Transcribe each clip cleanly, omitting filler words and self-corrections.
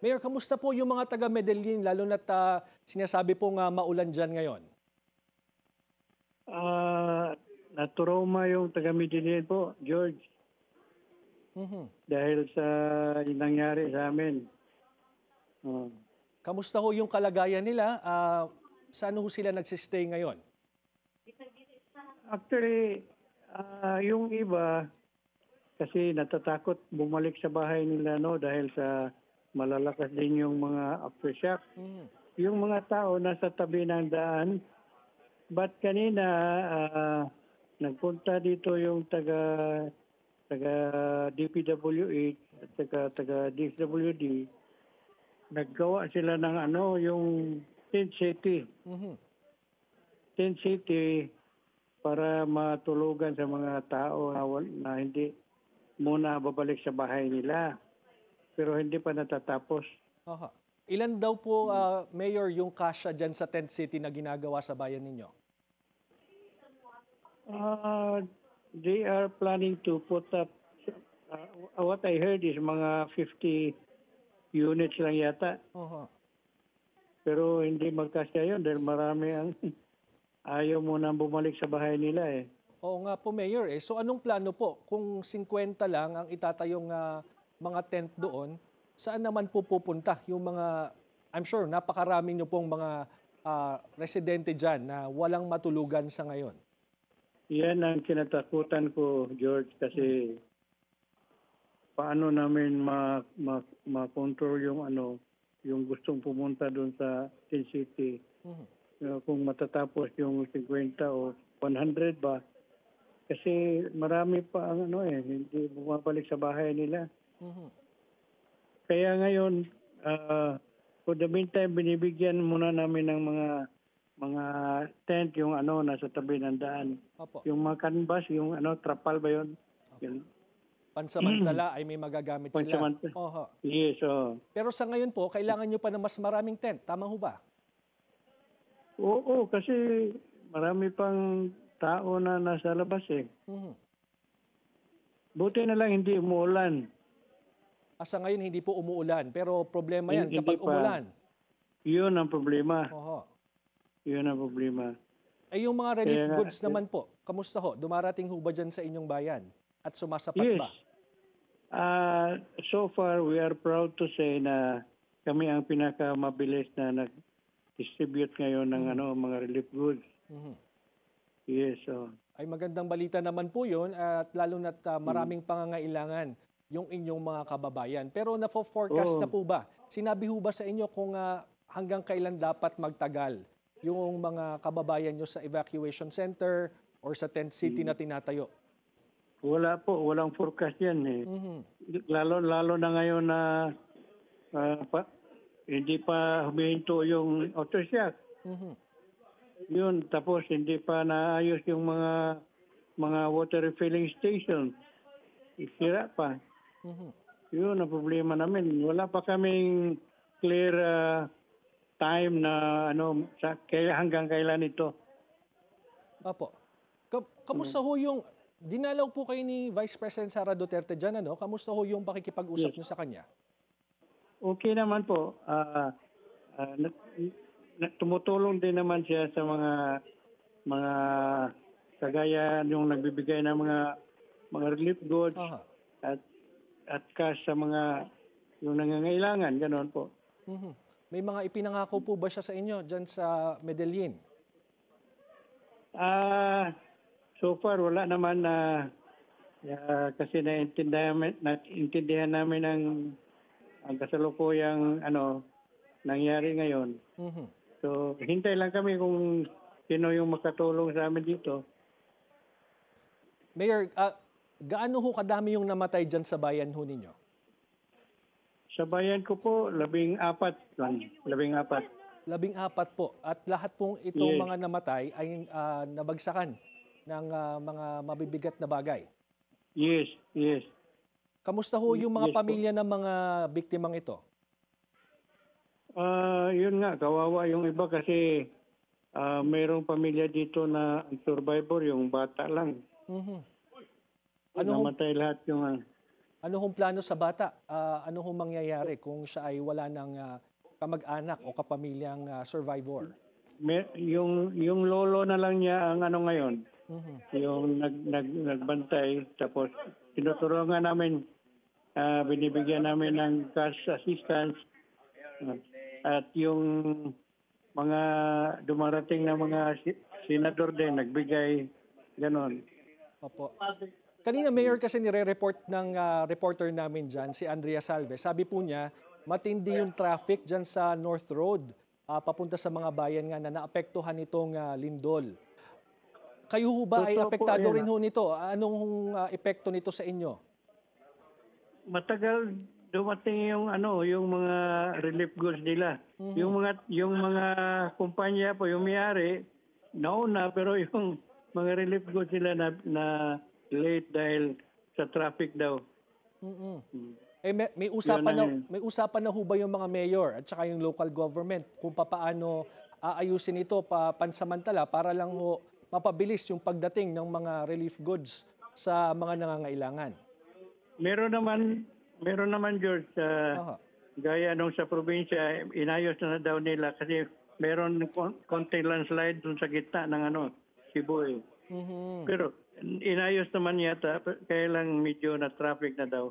Mayor, kamusta po yung mga taga Medellin, lalo na't sinasabi pong maulan dyan ngayon? Ah, Naturoma yung taga Medellin po, George, Mhm. dahil sa nangyari sa amin. Oh. Kamusta ho yung kalagayan nila? Saan ho sila nagsistay ngayon? Actually, yung iba kasi natatakot bumalik sa bahay nila no dahil sa malalakas din yung mga aftershock. Mhm. Yung mga tao nasa tabi ng daan, but kanina nagpunta dito yung taga DPWH at taga DSWD. Naggawa sila ng yung tent city. Mhm. Tent city para matulugan sa mga tao na hindi muna babalik sa bahay nila. Pero hindi pa natatapos. Aha. Ilan daw po, Mayor, yung kasya dyan sa tent city na ginagawa sa bayan ninyo? They are planning to put up, what I heard is mga 50 units lang yata. Aha. Pero hindi magkasya yun dahil marami ang ayaw muna bumalik sa bahay nila eh. Oo nga po, Mayor. So anong plano po? Kung 50 lang ang itatayong mga tent doon, saan naman po pupunta yung mga, I'm sure, napakarami nyo pong mga residente dyan na walang matulugan sa ngayon? Yan ang kinatakutan ko, George, kasi paano namin ma-control yung gustong pumunta doon sa Tin City. Mhm. Kung matatapos yung 50 o 100 ba. Kasi marami pa ang hindi bumabalik sa bahay nila. Mhm. Kaya ngayon, for the meantime, binibigyan muna namin ng mga tent yung nasa tabi ng daan. Opo. Yung mga canvas, yung trapal ba yun? Yun. Pansamantala ay may magagamit sila. Pansamantala. Oho. Yes, Pero sa ngayon po, kailangan nyo pa ng mas maraming tent. Tama ho ba? Oo, kasi marami pang tao na nasa labas eh. Mhm. Buti na lang hindi umuulan. Sa ngayon, hindi po umuulan. Pero problema yan Hindi kapag pa. umulan. Yun ang problema. Oho. Yun ang problema. Ay yung mga relief Kaya nga, goods naman po, kamusta ho? Dumarating ho ba dyan sa inyong bayan? At sumasapat yes. ba? So far, we are proud to say na kami ang pinakamabilis na nag-distribute ngayon ng mga relief goods. Mhm. Yes, so. Ay magandang balita naman po yun at lalo na't maraming pangangailangan yung inyong mga kababayan. Pero na-forecast na po ba? Sinabi ho ba sa inyo kung hanggang kailan dapat magtagal yung mga kababayan nyo sa evacuation center or sa tent city na tinatayo? Wala po, walang forecast yan eh. Mhm. Lalo na ngayon na hindi pa humihinto yung aftershock. Mhm. Yun, tapos hindi pa naayos yung mga water refilling station. Isira pa. Mhm. Yun ang problema namin. Wala pa kaming clear time na hanggang kailan ito. Opo. Kamusta ho yung, dinalaw po kayo ni Vice President Sara Duterte dyan, ano? Kamusta ho yung pakikipag-usap nyo sa kanya? Okay naman po. Tumutulong din naman siya sa mga kagaya yung nagbibigay ng mga relief goods Aha. at cash sa mga yung nangangailangan, ganoon po. Mhm. May mga ipinangako po ba siya sa inyo dyan sa Medellin? So far wala naman na kasi naintindihan namin ang kasalukuyang nangyari ngayon. Mhm. So hintay lang kami kung sino yung makatulong sa amin dito. Mayor, gaano ho kadami yung namatay dyan sa bayan ho ninyo? Sa bayan ko po, 14 lang. 14. 14 po. At lahat pong itong Yes. mga namatay ay nabagsakan ng mga mabibigat na bagay. Yes, yes. Kamusta ho yung mga Yes po. pamilya ng mga biktimang ito? Yun nga, kawawa yung iba kasi mayroong pamilya dito na survivor, yung bata lang. Mhm. Namatay lahat yung Ano hong plano sa bata? Ano hong mangyayari kung siya ay wala ng kamag-anak o kapamilyang survivor? Yung lolo na lang niya ang ano ngayon, Mhm. yung nagbantay, tapos tinuturuan namin, binibigyan namin ng cash assistance, ah, at yung mga dumarating na mga senador din nagbigay ganon. Opo. Kanina, Mayor, kasi nire-report ng reporter namin dyan, si Andrea Salve. Sabi po niya, matindi yung traffic dyan sa North Road, papunta sa mga bayan nga na naapektuhan itong lindol. Kayo ho ba ay Totoo po apektado yan. rin ho nito? Anong epekto nito sa inyo? Matagal dumating yung ano, yung mga relief goods nila. Yung mga kumpanya po, yung may-ari, nauna, pero yung mga relief goods nila na late dahil sa traffic daw. Mm-mm. Mm. May Yun may usapan na ho ba yung mga mayor at saka yung local government kung papaano aayusin ito pansamantala para lang ho mapabilis yung pagdating ng mga relief goods sa mga nangangailangan? Meron naman George, Aha. gaya nung sa probinsya, inayos na daw nila kasi meron konting landslide dun sa gitna ng ano, Cebu eh. Mhm. Pero inayos naman yata, kaya lang medyo na traffic na daw.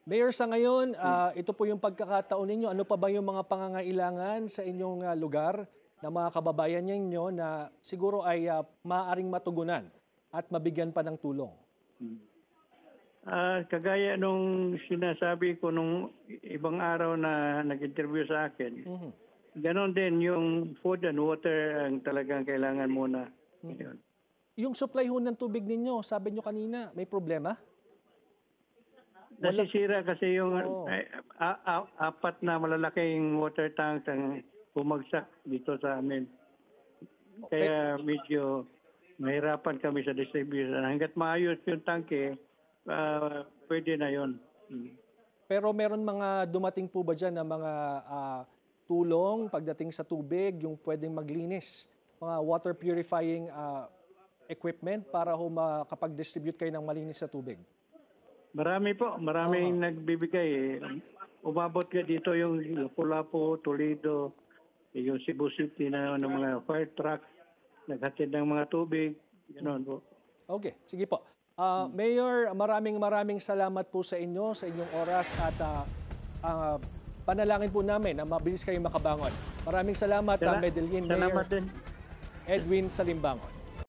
Mayor, sa ngayon, ito po yung pagkakataon ninyo. Ano pa ba yung mga pangangailangan sa inyong lugar na mga kababayan ninyo na siguro ay maaaring matugunan at mabigyan pa ng tulong? Kagaya nung sinasabi ko nung ibang araw na nag-interview sa akin, Mhm. ganon din yung food and water ang talagang kailangan muna. Yun. Yung supply ho ng tubig ninyo, sabi nyo kanina, may problema? Nasisira kasi yung Oo. apat na malalaking water tanks ang bumagsak dito sa amin. Kaya medyo mahirapan kami sa distribution. Hanggat maayos yung tangke, pwede na yun. Pero meron mga dumating po ba dyan na mga tulong pagdating sa tubig, yung pwedeng maglinis, mga water purifying equipment para ho makapag-distribute kayo ng malinis na tubig? Marami po, maraming nagbibigay. Umabot ka dito yung Lapu-Lapu, Toledo, yung Cebu City na ng mga fire truck, naghatid ng mga tubig, gano'n po. Okay, sige po. Mayor, maraming salamat po sa inyo, sa inyong oras at panalangin po namin na mabilis kayong makabangon. Maraming salamat, Medellin Mayor Salamat din. Edwin Salimbangon.